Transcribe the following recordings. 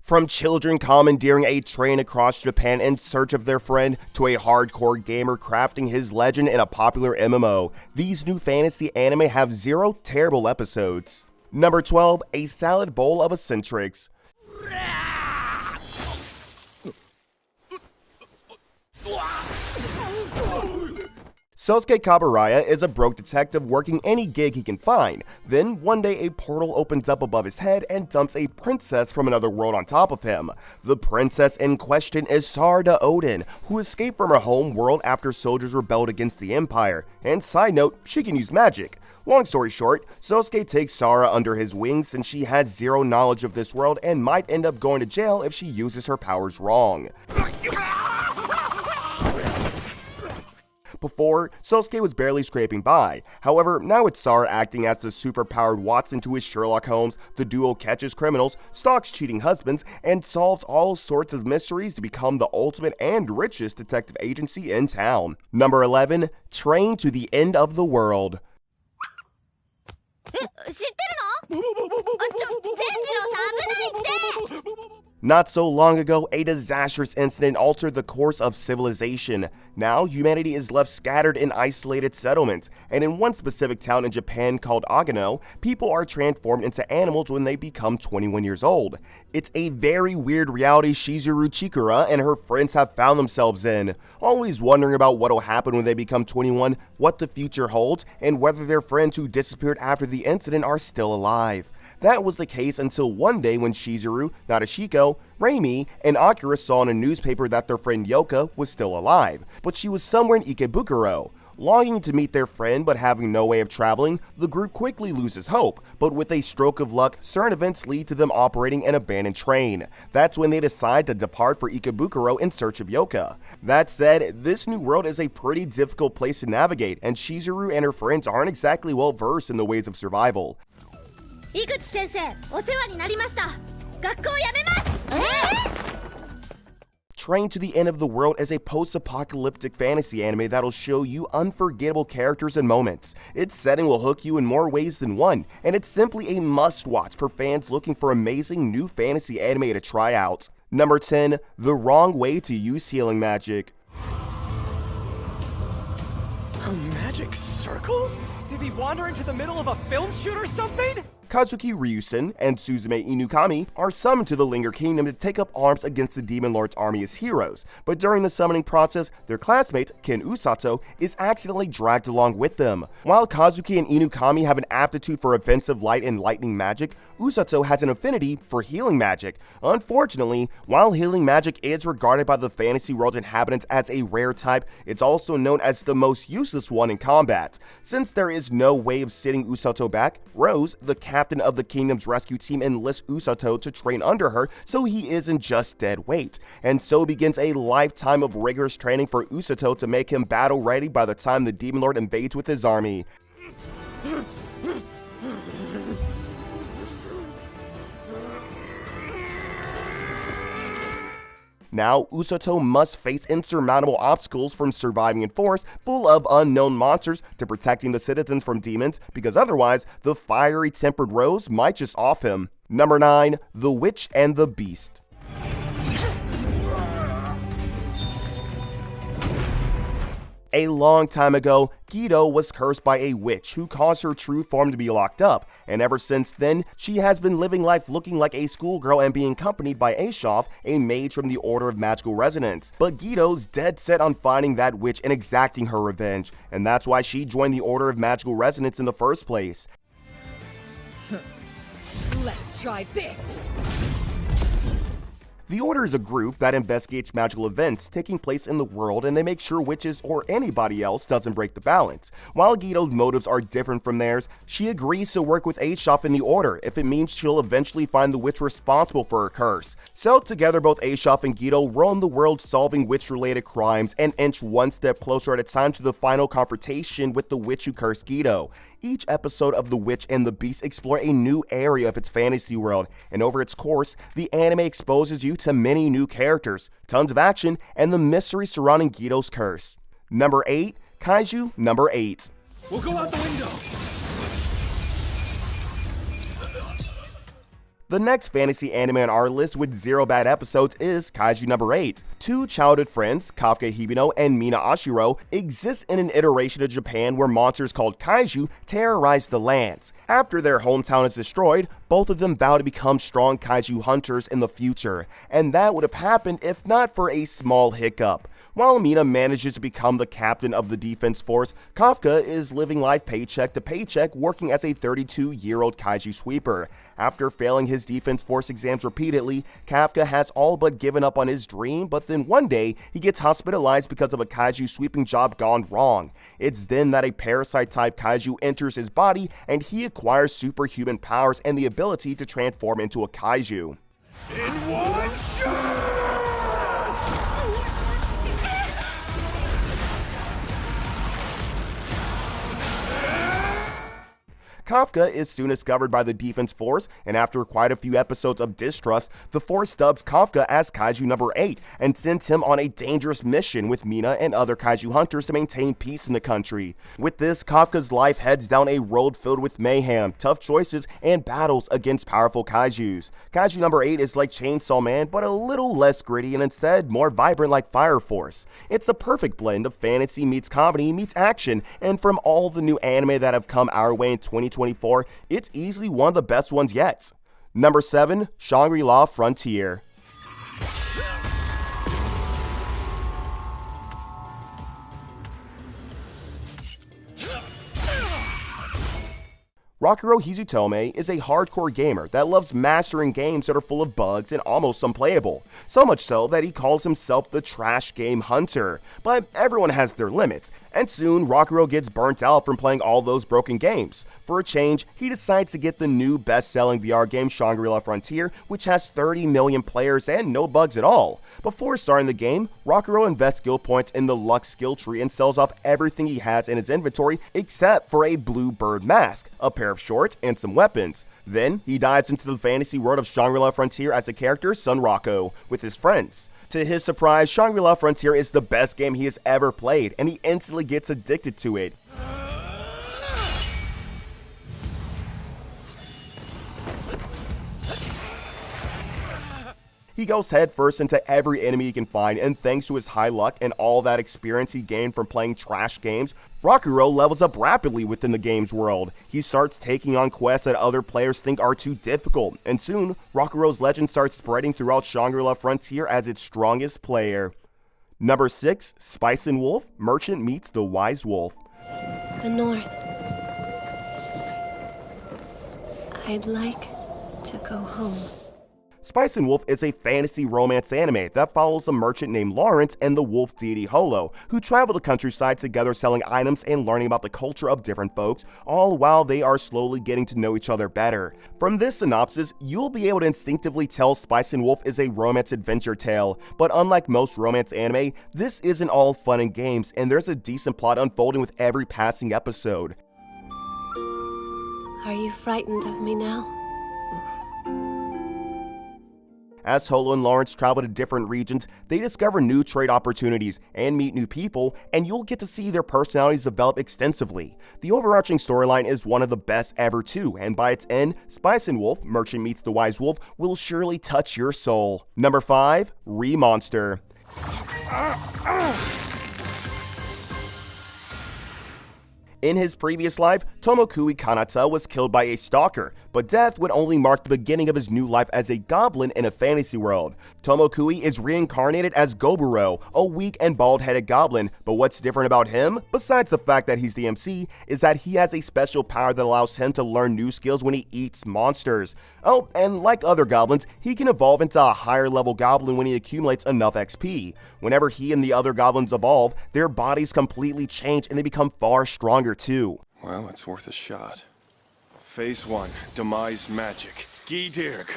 From children commandeering a train across Japan in search of their friend, to a hardcore gamer crafting his legend in a popular MMO, these new fantasy anime have 0 terrible episodes. Number 12, A Salad Bowl of Eccentrics. Sosuke Kaburaya is a broke detective working any gig he can find. Then, one day a portal opens up above his head and dumps a princess from another world on top of him. The princess in question is Sarada Odin, who escaped from her home world after soldiers rebelled against the Empire. And side note, she can use magic. Long story short, Sosuke takes Sara under his wings since she has 0 knowledge of this world and might end up going to jail if she uses her powers wrong. Before, Sosuke was barely scraping by. However, now it's Sara acting as the superpowered Watson to his Sherlock Holmes. The duo catches criminals, stalks cheating husbands, and solves all sorts of mysteries to become the ultimate and richest detective agency in town. Number 11, Train to the End of the World. Not so long ago, a disastrous incident altered the course of civilization. Now, humanity is left scattered in isolated settlements, and in one specific town in Japan called Agano, people are transformed into animals when they become 21 years old. It's a very weird reality Shizuru Chikura and her friends have found themselves in, always wondering about what'll happen when they become 21, what the future holds, and whether their friends who disappeared after the incident are still alive. That was the case until one day when Shizuru, Nadeshiko, Reimi, and Akira saw in a newspaper that their friend Yoka was still alive, but she was somewhere in Ikebukuro. Longing to meet their friend but having no way of traveling, the group quickly loses hope, but with a stroke of luck, certain events lead to them operating an abandoned train. That's when they decide to depart for Ikebukuro in search of Yoka. That said, this new world is a pretty difficult place to navigate, and Shizuru and her friends aren't exactly well versed in the ways of survival. Train to the End of the World is a post-apocalyptic fantasy anime that'll show you unforgettable characters and moments. Its setting will hook you in more ways than one, and it's simply a must-watch for fans looking for amazing new fantasy anime to try out. Number 10, The Wrong Way to Use Healing Magic. A magic circle? Did he wander into the middle of a film shoot or something? Kazuki Ryusen and Suzume Inukami are summoned to the Linger Kingdom to take up arms against the Demon Lord's army as heroes, but during the summoning process, their classmate, Ken Usato, is accidentally dragged along with them. While Kazuki and Inukami have an aptitude for offensive light and lightning magic, Usato has an affinity for healing magic. Unfortunately, while healing magic is regarded by the fantasy world's inhabitants as a rare type, it's also known as the most useless one in combat. Since there is no way of sitting Usato back, Rose, the captain of the kingdom's rescue team, enlists Usato to train under her so he isn't just dead weight. And so begins a lifetime of rigorous training for Usato to make him battle ready by the time the Demon Lord invades with his army. Now, Usato must face insurmountable obstacles from surviving in forests full of unknown monsters to protecting the citizens from demons, because otherwise, the fiery tempered Rose might just off him. Number 9, The Witch and the Beast. A long time ago, Guido was cursed by a witch who caused her true form to be locked up, and ever since then, she has been living life looking like a schoolgirl and being accompanied by Aesop, a mage from the Order of Magical Resonance. But Guido's dead set on finding that witch and exacting her revenge, and that's why she joined the Order of Magical Resonance in the first place. Let's try this! The Order is a group that investigates magical events taking place in the world, and they make sure witches or anybody else doesn't break the balance. While Guido's motives are different from theirs, she agrees to work with Aesop in the Order if it means she'll eventually find the witch responsible for her curse. So together both Aesop and Guido roam the world solving witch-related crimes and inch one step closer at a time to the final confrontation with the witch who cursed Guido. Each episode of The Witch and the Beast explore a new area of its fantasy world, and over its course, the anime exposes you to many new characters, tons of action, and the mystery surrounding Guido's curse. Number 8, Kaiju Number 8. We'll go out the window! The next fantasy anime on our list with 0 bad episodes is Kaiju number 8. Two childhood friends, Kafka Hibino and Mina Ashiro, exist in an iteration of Japan where monsters called Kaiju terrorize the lands. After their hometown is destroyed, both of them vow to become strong Kaiju hunters in the future, and that would have happened if not for a small hiccup. While Mina manages to become the captain of the defense force, Kafka is living life paycheck to paycheck working as a 32-year-old Kaiju sweeper. After failing his defense force exams repeatedly, Kafka has all but given up on his dream, but then one day, he gets hospitalized because of a Kaiju sweeping job gone wrong. It's then that a parasite-type Kaiju enters his body, and he acquires superhuman powers and the ability to transform into a Kaiju. In one shot! Kafka is soon discovered by the defense force, and after quite a few episodes of distrust, the force dubs Kafka as Kaiju number 8 and sends him on a dangerous mission with Mina and other Kaiju hunters to maintain peace in the country. With this, Kafka's life heads down a road filled with mayhem, tough choices, and battles against powerful Kaijus. Kaiju number 8 is like Chainsaw Man, but a little less gritty and instead more vibrant like Fire Force. It's the perfect blend of fantasy meets comedy meets action, and from all the new anime that have come our way in 2024, it's easily one of the best ones yet. Number 7, Shangri-La Frontier. Rakuro Hizutome is a hardcore gamer that loves mastering games that are full of bugs and almost unplayable, so much so that he calls himself the Trash Game Hunter. But everyone has their limits, and soon Rakuro gets burnt out from playing all those broken games. For a change, he decides to get the new best-selling VR game Shangri-La Frontier, which has 30 million players and no bugs at all. Before starting the game, Rakuro invests skill points in the luck skill tree and sells off everything he has in his inventory except for a blue bird mask, a pair of shorts, and some weapons. Then, he dives into the fantasy world of Shangri-La Frontier as a character, Sunrako, with his friends. To his surprise, Shangri-La Frontier is the best game he has ever played, and he instantly gets addicted to it. He goes headfirst into every enemy he can find, and thanks to his high luck and all that experience he gained from playing trash games, Rakuro levels up rapidly within the game's world. He starts taking on quests that other players think are too difficult, and soon, Rakuro's legend starts spreading throughout Shangri-La Frontier as its strongest player. Number 6, Spice and Wolf, Merchant Meets the Wise Wolf. The North. I'd like to go home. Spice and Wolf is a fantasy romance anime that follows a merchant named Lawrence and the wolf deity Holo, who travel the countryside together selling items and learning about the culture of different folks, all while they are slowly getting to know each other better. From this synopsis, you'll be able to instinctively tell Spice and Wolf is a romance adventure tale, but unlike most romance anime, this isn't all fun and games, and there's a decent plot unfolding with every passing episode. Are you frightened of me now? As Holo and Lawrence travel to different regions, they discover new trade opportunities and meet new people, and you'll get to see their personalities develop extensively. The overarching storyline is one of the best ever too, and by its end, Spice and Wolf, Merchant Meets the Wise Wolf, will surely touch your soul. Number 5, Re-Monster. In his previous life, Tomokui Kanata was killed by a stalker, but death would only mark the beginning of his new life as a goblin in a fantasy world. Tomokui is reincarnated as Goburo, a weak and bald-headed goblin, but what's different about him, besides the fact that he's the MC, is that he has a special power that allows him to learn new skills when he eats monsters. Oh, and like other goblins, he can evolve into a higher level goblin when he accumulates enough XP. Whenever he and the other goblins evolve, their bodies completely change and they become far stronger too. Well, it's worth a shot. Phase 1, Demise Magic. Gidirg.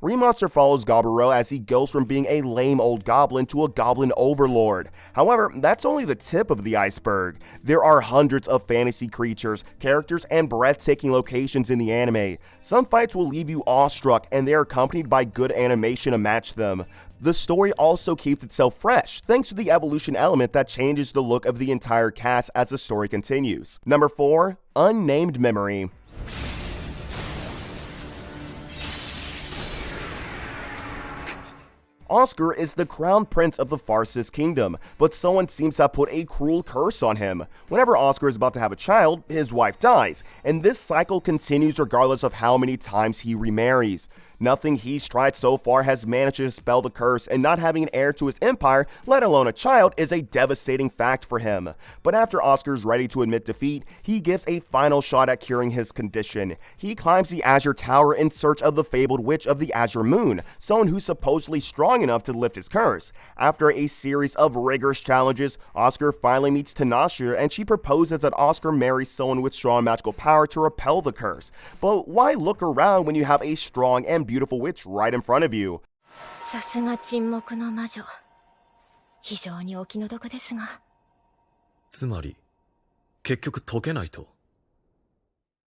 Re-Monster follows Goburo as he goes from being a lame old goblin to a goblin overlord. However, that's only the tip of the iceberg. There are hundreds of fantasy creatures, characters, and breathtaking locations in the anime. Some fights will leave you awestruck, and they are accompanied by good animation to match them. The story also keeps itself fresh, thanks to the evolution element that changes the look of the entire cast as the story continues. Number 4, Unnamed Memory. Oscar is the crown prince of the Farsis kingdom, but someone seems to have put a cruel curse on him. Whenever Oscar is about to have a child, his wife dies, and this cycle continues regardless of how many times he remarries. Nothing he's tried so far has managed to dispel the curse, and not having an heir to his empire, let alone a child, is a devastating fact for him. But after Oscar's ready to admit defeat, he gives a final shot at curing his condition. He climbs the Azure Tower in search of the fabled witch of the Azure Moon, someone who's supposedly strong enough to lift his curse. After a series of rigorous challenges, Oscar finally meets Tanasha, and she proposes that Oscar marry someone with strong magical power to repel the curse. But why look around when you have a strong and beautiful witch right in front of you? さすが沈黙の魔女。非常にお気の毒ですが。つまり、結局解けないと。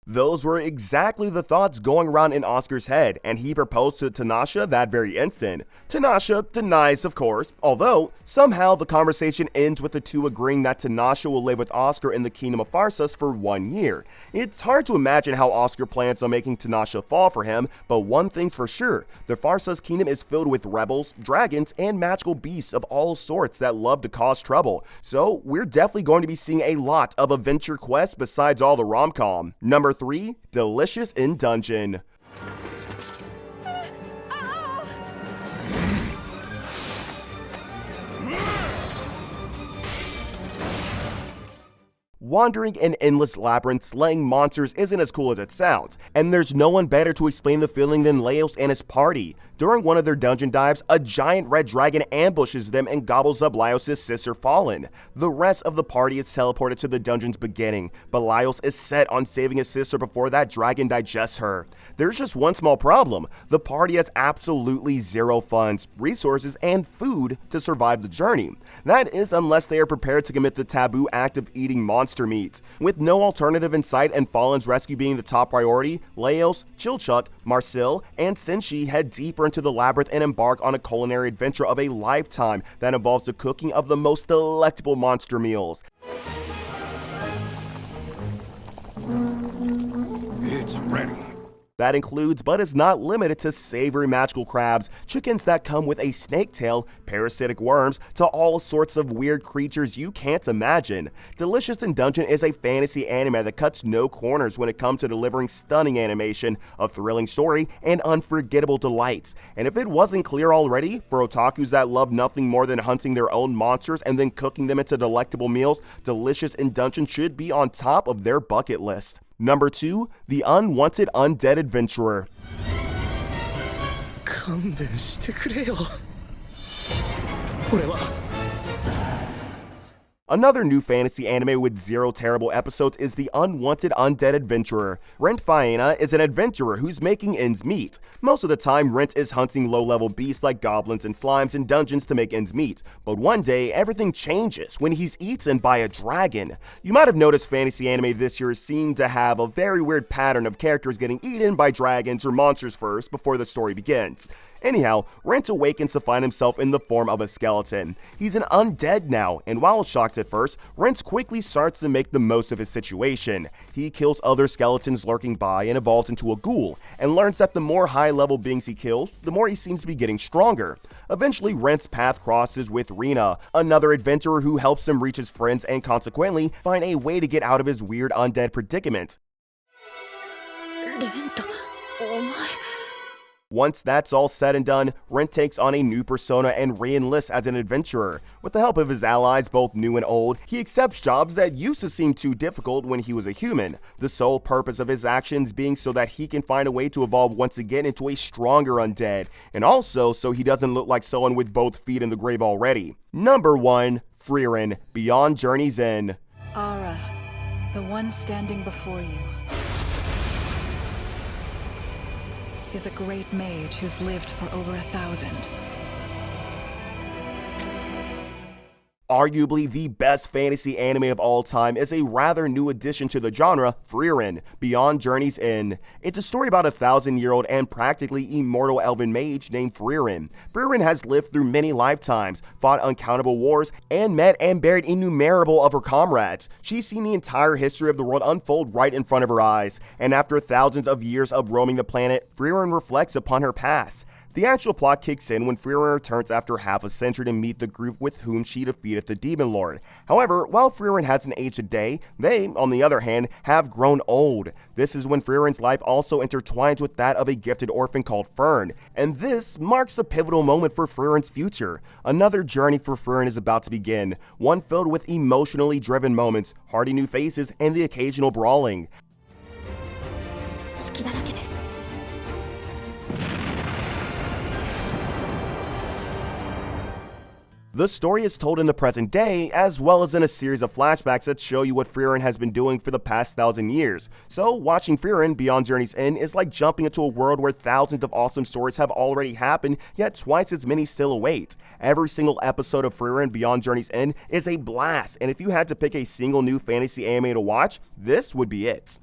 Those were exactly the thoughts going around in Oscar's head, and he proposed to Tanasha that very instant. Tanasha denies, of course, although somehow the conversation ends with the two agreeing that Tanasha will live with Oscar in the kingdom of Pharsas for 1 year. It's hard to imagine how Oscar plans on making Tanasha fall for him, but one thing's for sure, the Pharsas kingdom is filled with rebels, dragons, and magical beasts of all sorts that love to cause trouble, so we're definitely going to be seeing a lot of adventure quests besides all the rom-com. Number 3, Delicious in Dungeon. Wandering in endless labyrinths slaying monsters isn't as cool as it sounds, and there's no one better to explain the feeling than Leos and his party. During one of their dungeon dives, a giant red dragon ambushes them and gobbles up Laios' sister Fallen. The rest of the party is teleported to the dungeon's beginning, but Laios is set on saving his sister before that dragon digests her. There's just one small problem. The party has absolutely zero funds, resources, and food to survive the journey. That is unless they are prepared to commit the taboo act of eating monster meat. With no alternative in sight and Fallen's rescue being the top priority, Leos, Chilchuk, Marcel, and Senshi head deeper into the labyrinth and embark on a culinary adventure of a lifetime that involves the cooking of the most delectable monster meals. It's ready. That includes, but is not limited to, savory magical crabs, chickens that come with a snake tail, parasitic worms, to all sorts of weird creatures you can't imagine. Delicious in Dungeon is a fantasy anime that cuts no corners when it comes to delivering stunning animation, a thrilling story, and unforgettable delights. And if it wasn't clear already, for otakus that love nothing more than hunting their own monsters and then cooking them into delectable meals, Delicious in Dungeon should be on top of their bucket list. Number 2, The Unwanted Undead Adventurer. 勘弁してくれよ。俺は Another new fantasy anime with 0 terrible episodes is The Unwanted Undead Adventurer. Rent Faena is an adventurer who's making ends meet. Most of the time, Rent is hunting low-level beasts like goblins and slimes in dungeons to make ends meet. But one day, everything changes when he's eaten by a dragon. You might have noticed fantasy anime this year seem to have a very weird pattern of characters getting eaten by dragons or monsters first before the story begins. Anyhow, Rent awakens to find himself in the form of a skeleton. He's an undead now, and while shocked at first, Rent quickly starts to make the most of his situation. He kills other skeletons lurking by and evolves into a ghoul, and learns that the more high-level beings he kills, the more he seems to be getting stronger. Eventually, Rent's path crosses with Rina, another adventurer who helps him reach his friends and consequently find a way to get out of his weird undead predicament. レント、お前。 Once that's all said and done, Rent takes on a new persona and re-enlists as an adventurer. With the help of his allies, both new and old, he accepts jobs that used to seem too difficult when he was a human, the sole purpose of his actions being so that he can find a way to evolve once again into a stronger undead, and also so he doesn't look like someone with both feet in the grave already. Number 1, Frieren, Beyond Journey's End. Ara, the one standing before you, is a great mage who's lived for over 1,000. Arguably the best fantasy anime of all time is a rather new addition to the genre, Frieren, Beyond Journey's End. It's a story about a 1,000-year-old and practically immortal elven mage named Frieren. Frieren has lived through many lifetimes, fought uncountable wars, and met and buried innumerable of her comrades. She's seen the entire history of the world unfold right in front of her eyes, and after thousands of years of roaming the planet, Frieren reflects upon her past. The actual plot kicks in when Frieren returns after half a century to meet the group with whom she defeated the Demon Lord. However, while Frieren hasn't aged a day, they, on the other hand, have grown old. This is when Frieren's life also intertwines with that of a gifted orphan called Fern, and this marks a pivotal moment for Frieren's future. Another journey for Frieren is about to begin, one filled with emotionally driven moments, hearty new faces, and the occasional brawling. 好きだらけです。 The story is told in the present day, as well as in a series of flashbacks that show you what Frieren has been doing for the past 1,000 years. So, watching Frieren Beyond Journey's End is like jumping into a world where thousands of awesome stories have already happened, yet twice as many still await. Every single episode of Frieren Beyond Journey's End is a blast, and if you had to pick a single new fantasy anime to watch, this would be it.